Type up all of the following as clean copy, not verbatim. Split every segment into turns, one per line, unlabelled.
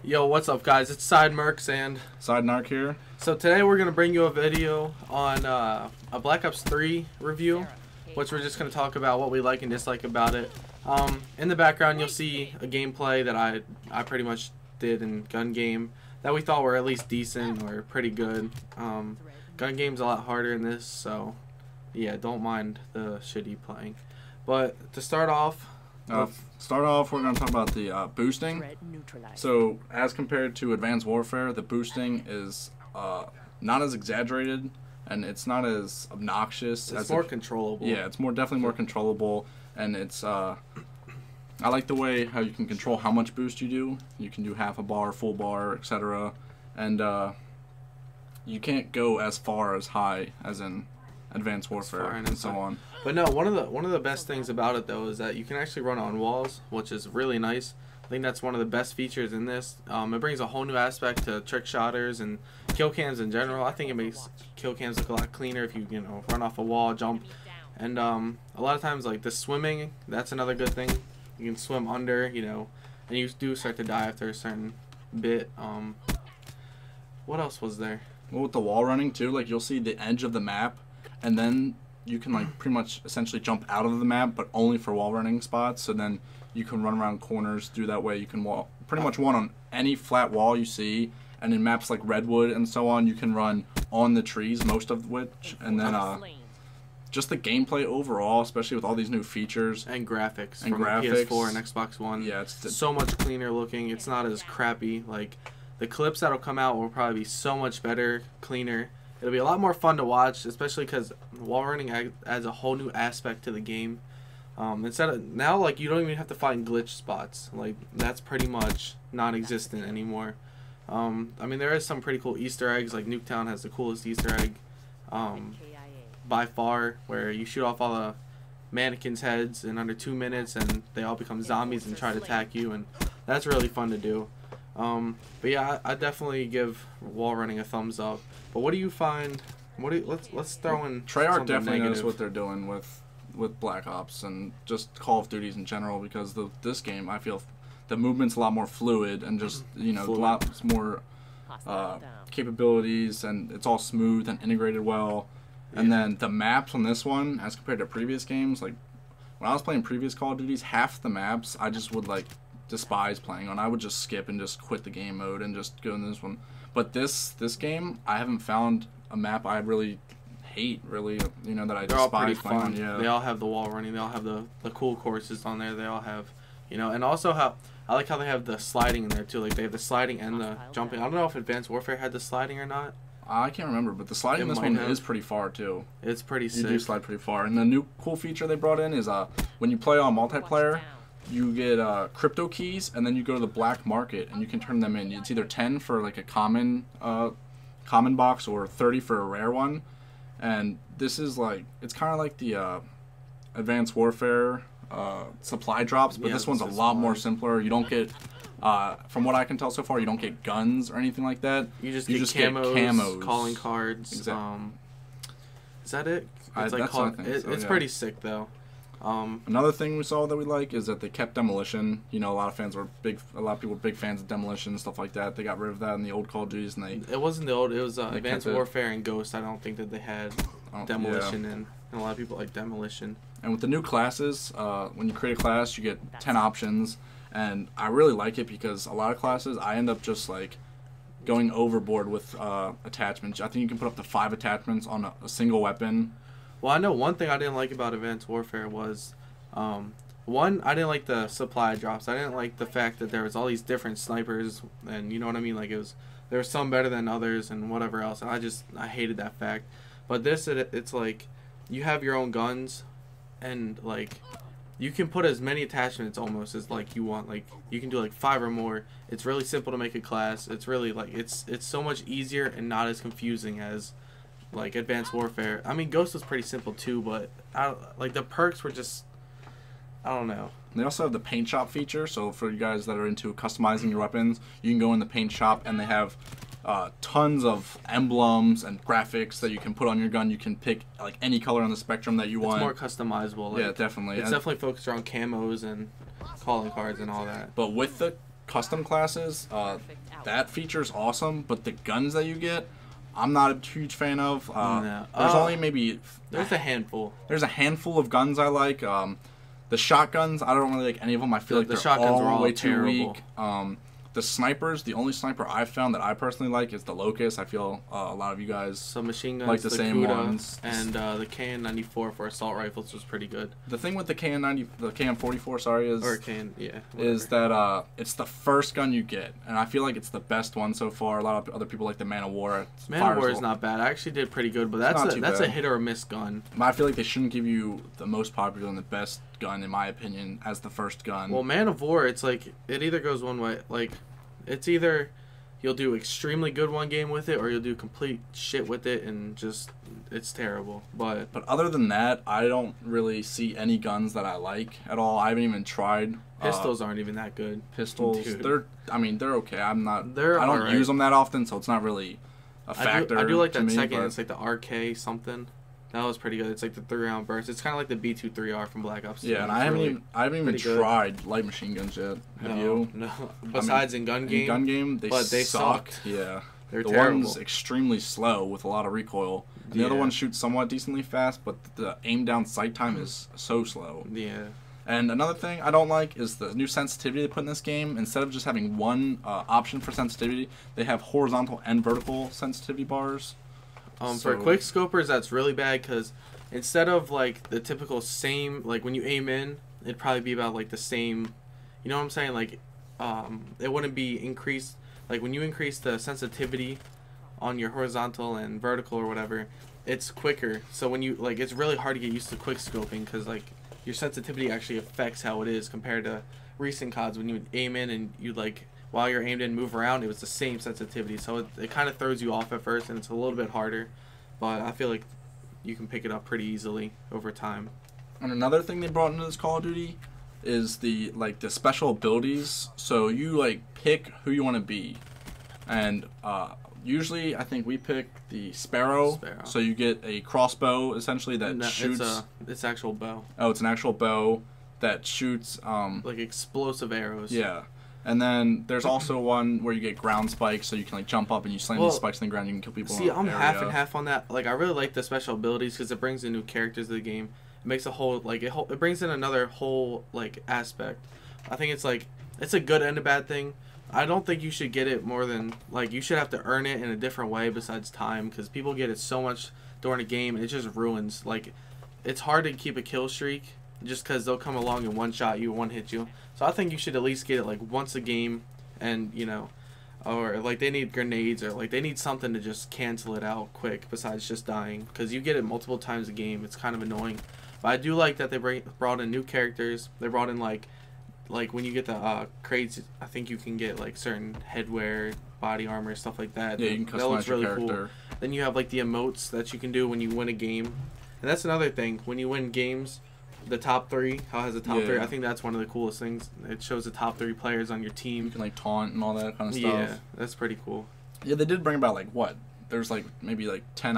Yo, what's up, guys? It's SideMerks and
SideMerks here.
So today we're gonna bring you a video on a Black Ops 3 review, which we're just gonna talk about what we like and dislike about it. In the background, you'll see a gameplay that I pretty much did in gun game that we thought were at least decent or pretty good. Gun game's a lot harder in this, so yeah, don't mind the shitty playing. But to start off.
We're going to talk about the boosting. So, as compared to Advanced Warfare, the boosting is not as exaggerated, and it's not as obnoxious.
It's more controllable.
Yeah, it's definitely more controllable, and it's I like the way how you can control how much boost you do. You can do half a bar, full bar, etc. And you can't go as far as high as in Advanced Warfare and so on.
But no, one of the best things about it though is that you can actually run on walls, which is really nice. I think that's one of the best features in this. It brings a whole new aspect to trick shotters and kill cams in general. I think it makes kill cams look a lot cleaner if you run off a wall, jump, and a lot of times like the swimming, that's another good thing. You can swim under, and you do start to die after a certain bit. What else was there?
Well, with the wall running too, like you'll see the edge of the map, and then you can like pretty much essentially jump out of the map, but only for wall running spots. So then you can run around corners through that way. You can pretty much run on any flat wall you see, and in maps like Redwood and so on, you can run on the trees, most of which, and then just the gameplay overall, especially with all these new features
and graphics from PS4 and Xbox One.
Yeah, it's
so much cleaner looking. It's not as crappy. Like the clips that'll come out will probably be so much better, cleaner. It'll be a lot more fun to watch, especially because wall running adds a whole new aspect to the game. Instead of now, like you don't even have to find glitch spots. Like that's pretty much non-existent anymore. I mean, there is some pretty cool Easter eggs. Like Nuketown has the coolest Easter egg by far, where you shoot off all the mannequins' heads in under 2 minutes, and they all become zombies and try to attack you, and that's really fun to do. But yeah, I definitely give wall running a thumbs up. But what do you find? Let's throw in
Treyarch definitely
negative.
knows what they're doing with Black Ops and just Call of Duties in general, because this game, I feel the movement's a lot more fluid and just a lot more capabilities, and it's all smooth and integrated well. Yeah. And then the maps on this one, as compared to previous games, like when I was playing previous Call of Duties, half the maps I just would like despise playing on. I would just skip and just quit the game mode and just go in this one. But this game, I haven't found a map I really hate, really, that I
They're all
despise
pretty
playing
fun.
on. Yeah.
They all have the wall running. They all have the cool courses on there. They all have, and also how I like how they have the sliding in there too. Like they have the sliding and the jumping. I don't know if Advanced Warfare had the sliding or not.
I can't remember, but the sliding in this one is pretty far too.
It's pretty sick.
You do slide pretty far. And the new cool feature they brought in is when you play on multiplayer, you get crypto keys, and then you go to the black market and you can turn them in. It's either 10 for like a common box or 30 for a rare one. And this is like, it's kind of like the Advanced Warfare supply drops, but this one's a lot more simpler. You don't get, from what I can tell so far, you don't get guns or anything like that.
You just get camos, calling cards.
Exactly.
Is that it? It's pretty sick though.
Another thing we saw that we like is that they kept demolition. A lot of people were big fans of demolition and stuff like that. They got rid of that in the old Call of Duties, and
it wasn't the old. It was Advanced Warfare and Ghost. I don't think that they had demolition in, and a lot of people like demolition. And
with the new classes, when you create a class, you get 10 options, and I really like it because a lot of classes I end up just like going overboard with attachments. I think you can put up to 5 attachments on a single weapon.
Well, I know one thing I didn't like about Advanced Warfare was, one, I didn't like the supply drops. I didn't like the fact that there was all these different snipers, and you know what I mean? Like there were some better than others and whatever else, and I hated that fact. But this, it's like, you have your own guns, and like, you can put as many attachments almost as like you want. Like, you can do like 5 or more. It's really simple to make a class. It's really like, it's so much easier and not as confusing as like Advanced Warfare. I mean, Ghost was pretty simple too, but like the perks were just, I don't know.
They also have the paint shop feature, so for you guys that are into customizing your weapons, you can go in the paint shop and they have tons of emblems and graphics that you can put on your gun. You can pick like any color on the spectrum that you want.
It's more customizable. Like,
yeah, definitely.
It's definitely focused around camos and calling cards and all that.
But with the custom classes, that feature is awesome, but the guns that you get, I'm not a huge fan of.
No.
There's only maybe...
There's a handful.
There's a handful of guns I like. The shotguns, I don't really like any of them. I feel like
the
they're
shotguns are
all
all
way
terrible.
too weak. The snipers, the only sniper I've found that I personally like is the Locust. I feel a lot of you guys
So machine guns,
like the same
Cuda,
ones.
and the KN-94 for assault rifles was pretty good.
The thing with the KN-44, sorry, is
is
that it's the first gun you get, and I feel like it's the best one so far. A lot of other people like the Man of War.
Man of War is not bad. I actually did pretty good, but that's a hit or a miss gun.
I feel like they shouldn't give you the most popular and the best gun, in my opinion, as the first gun.
Well, Man of War, it's like it either goes one way, like it's either you'll do extremely good one game with it, or you'll do complete shit with it, and just it's terrible. But
other than that, I don't really see any guns that I like at all. I haven't even tried.
Pistols aren't even that good.
Pistols,
Dude.
they're okay. I don't
alright.
use them that often, so it's not really a factor.
I do like
to
that
me,
second.
but
It's like the RK something. That was pretty good. It's like the 3-round burst. It's kind of like the B23R from Black Ops 2.
Yeah, and I haven't even
good.
tried light machine guns yet. Have you?
No. Besides in gun game.
In gun game, they suck.
suck.
Yeah.
They're
the
terrible.
one's extremely slow with a lot of recoil. And the other one shoots somewhat decently fast, but the aim down sight time is so slow.
Yeah.
And another thing I don't like is the new sensitivity they put in this game. Instead of just having one option for sensitivity, they have horizontal and vertical sensitivity bars.
For quick scopers, that's really bad because instead of like the typical same, like when you aim in, it'd probably be about like the same. You know what I'm saying? Like, it wouldn't be increased. Like when you increase the sensitivity on your horizontal and vertical or whatever, it's quicker. So when you like, it's really hard to get used to quick scoping because like your sensitivity actually affects how it is compared to recent CODs when you would aim in and you'd like while you're aimed in move around, it was the same sensitivity. So it kind of throws you off at first and it's a little bit harder, but I feel like you can pick it up pretty easily over time.
And another thing they brought into this Call of Duty is the special abilities. So you like pick who you want to be, and usually I think we pick the Sparrow. So you get a crossbow essentially that shoots.
It's actual bow.
Oh, it's an actual bow that shoots
like explosive arrows.
Yeah. And then there's also one where you get ground spikes, so you can like jump up and you slam these spikes in the ground. You can kill people.
See, I'm half and half on that. Like I really like the special abilities because it brings in new characters to the game. It makes a whole it brings in another whole like aspect. I think it's a good and a bad thing. I don't think you should get it more than like you should have to earn it in a different way besides time because people get it so much during a game and it just ruins. Like it's hard to keep a kill streak just because they'll come along and one shot you, one hit you. So I think you should at least get it like once a game, and you know, or like they need grenades or like they need something to just cancel it out quick besides just dying because you get it multiple times a game. It's kind of annoying, but I do like that they brought in new characters. They brought in like when you get the crates, I think you can get like certain headwear, body armor, stuff like that.
Yeah, you can customize your character.
Cool. Then you have like the emotes that you can do when you win a game, and that's another thing when you win games. The top 3, how it has a top 3. I think that's one of the coolest things. It shows the top 3 players on your team.
You can like taunt and all that kind of stuff.
Yeah, that's pretty cool.
Yeah, they did bring about like what? There's like maybe like 10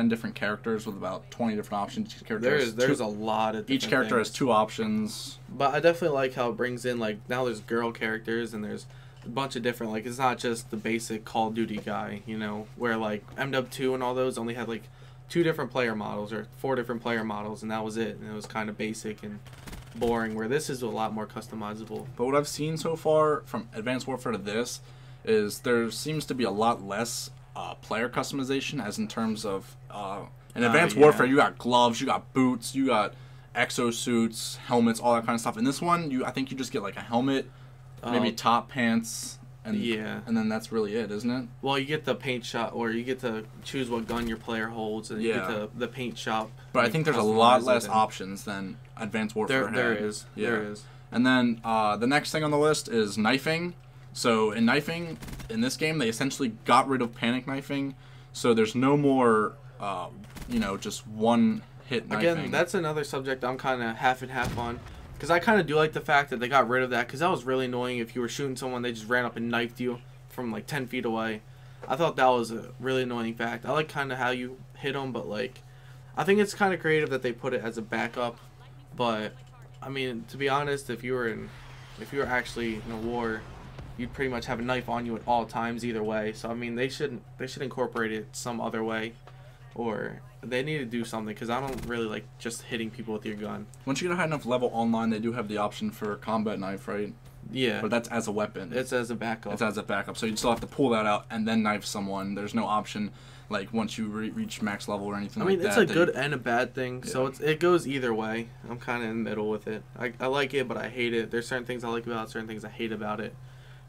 different characters with about 20 different options. Each character
there's a lot of different
each character
things.
has 2 options.
But I definitely like how it brings in like now there's girl characters and there's a bunch of different like it's not just the basic Call of Duty guy, you know, where like MW2 and all those only had like 2 different player models or 4 different player models and that was it, and it was kind of basic and boring, where this is a lot more customizable.
But what I've seen so far from Advanced Warfare to this is there seems to be a lot less player customization, as in terms of in Advanced Warfare you got gloves, you got boots, you got exosuits, helmets, all that kind of stuff. In this one I think you just get like a helmet, maybe top, pants, and then that's really it, isn't it?
Well, you get the paint shop, or you get to choose what gun your player holds, and you get the paint shop.
But I think there's a lot less options than Advanced Warfare had.
There is.
And then the next thing on the list is knifing. So in knifing, in this game, they essentially got rid of panic knifing. So there's no more, just one hit knifing.
Again, that's another subject I'm kind of half and half on. Because I kind of do like the fact that they got rid of that, because that was really annoying. If you were shooting someone, they just ran up and knifed you from like 10 feet away. I thought that was a really annoying fact. I like kind of how you hit them, but like, I think it's kind of creative that they put it as a backup. But I mean, to be honest, if you were actually in a war, you'd pretty much have a knife on you at all times either way. So I mean, they should incorporate it some other way, or they need to do something, because I don't really like just hitting people with your gun.
Once you get a high enough level online, they do have the option for a combat knife, right?
Yeah.
But that's as a weapon.
It's as a backup.
It's as a backup. So you still have to pull that out and then knife someone. There's no option like once you reach max level or anything like that.
I mean, it's a good and a bad thing, so it goes either way. I'm kind of in the middle with it. I like it, but I hate it. There's certain things I like about it, certain things I hate about it.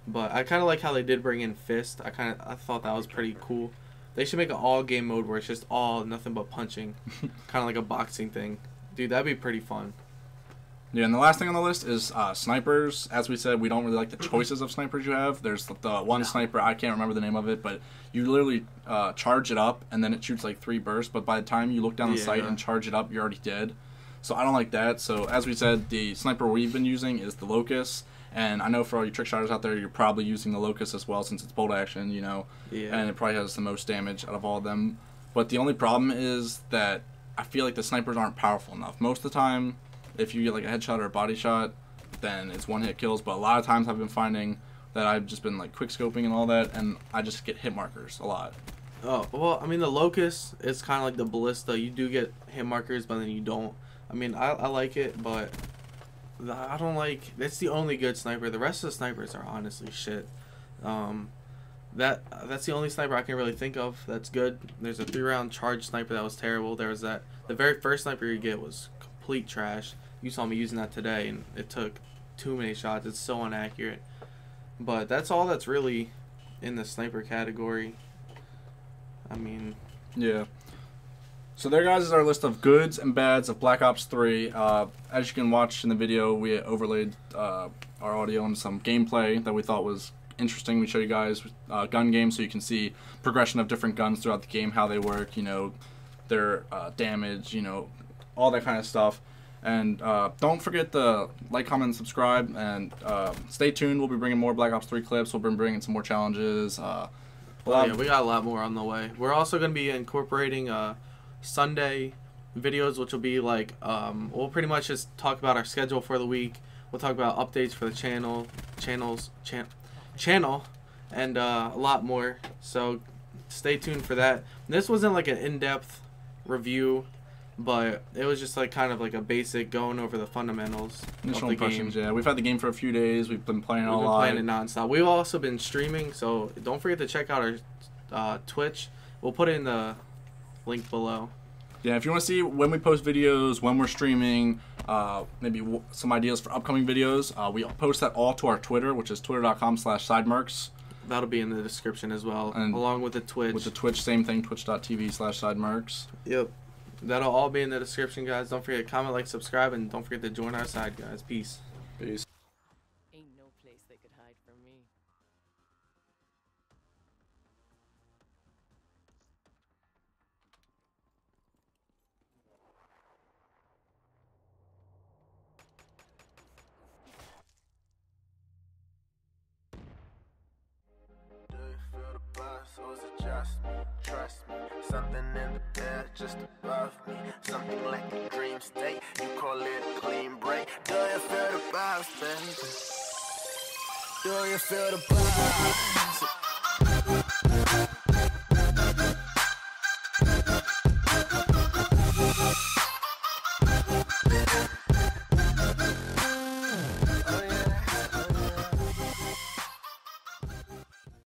But I kind of like how they did bring in Fist. I thought that was pretty cool. They should make an all-game mode where it's just all nothing but punching, kind of like a boxing thing. Dude, that'd be pretty fun.
Yeah, and the last thing on the list is snipers. As we said, we don't really like the choices of snipers you have. There's the one sniper, I can't remember the name of it, but you literally charge it up, and then it shoots like 3 bursts, but by the time you look down the sight and charge it up, you're already dead. So I don't like that. So as we said, the sniper we've been using is the Locust, and I know for all you trick shotters out there, you're probably using the Locust as well, since it's bolt action, you know, and it probably has the most damage out of all of them. But the only problem is that I feel like the snipers aren't powerful enough. Most of the time, if you get like a headshot or a body shot, then it's one-hit kills. But a lot of times I've been finding that I've just been like quick scoping and all that, and I just get hit markers a lot.
Oh, well, I mean, the Locust is kind of like the Ballista. You do get hit markers, but then you don't. I mean, I like it, but I don't like... It's the only good sniper. The rest of the snipers are honestly shit. That's the only sniper I can really think of that's good. There's a 3-round charge sniper that was terrible. There was that... The very first sniper you get was complete trash. You saw me using that today, and it took too many shots. It's so inaccurate. But that's all that's really in the sniper category. I mean...
Yeah. So there, guys, is our list of goods and bads of Black Ops 3. As you can watch in the video, we overlaid our audio and some gameplay that we thought was interesting. We show you guys gun games so you can see progression of different guns throughout the game, how they work, you know, their damage, you know, all that kind of stuff. And don't forget to like, comment, and subscribe. And stay tuned. We'll be bringing more Black Ops 3 clips. We'll be bringing some more challenges.
Yeah, we got a lot more on the way. We're also going to be incorporating Sunday videos, which will be like we'll pretty much just talk about our schedule for the week. We'll talk about updates for the channel, and a lot more. So stay tuned for that. This wasn't like an in-depth review, but it was just like kind of like a basic going over the fundamentals
initial
of the
impressions.
game.
Yeah, we've had the game for a few days. We've been playing it a lot.
We've been playing it nonstop. We've also been streaming, so don't forget to check out our Twitch. We'll put it in the link below.
Yeah, if you want to see when we post videos, when we're streaming, maybe some ideas for upcoming videos, we post that all to our Twitter, which is twitter.com/SideMerks.
That'll be in the description as well, and along with the Twitch.
With the Twitch, same thing, twitch.tv/SideMerks.
Yep. That'll all be in the description, guys. Don't forget to comment, like, subscribe, and don't forget to join our side, guys. Peace.
Peace.
Ain't no place they could hide from me.
So is it just me? Trust me, something in the air just above me. Something like a dream state, you call it a clean break. Do you feel the vibes, baby? Do you feel the vibes?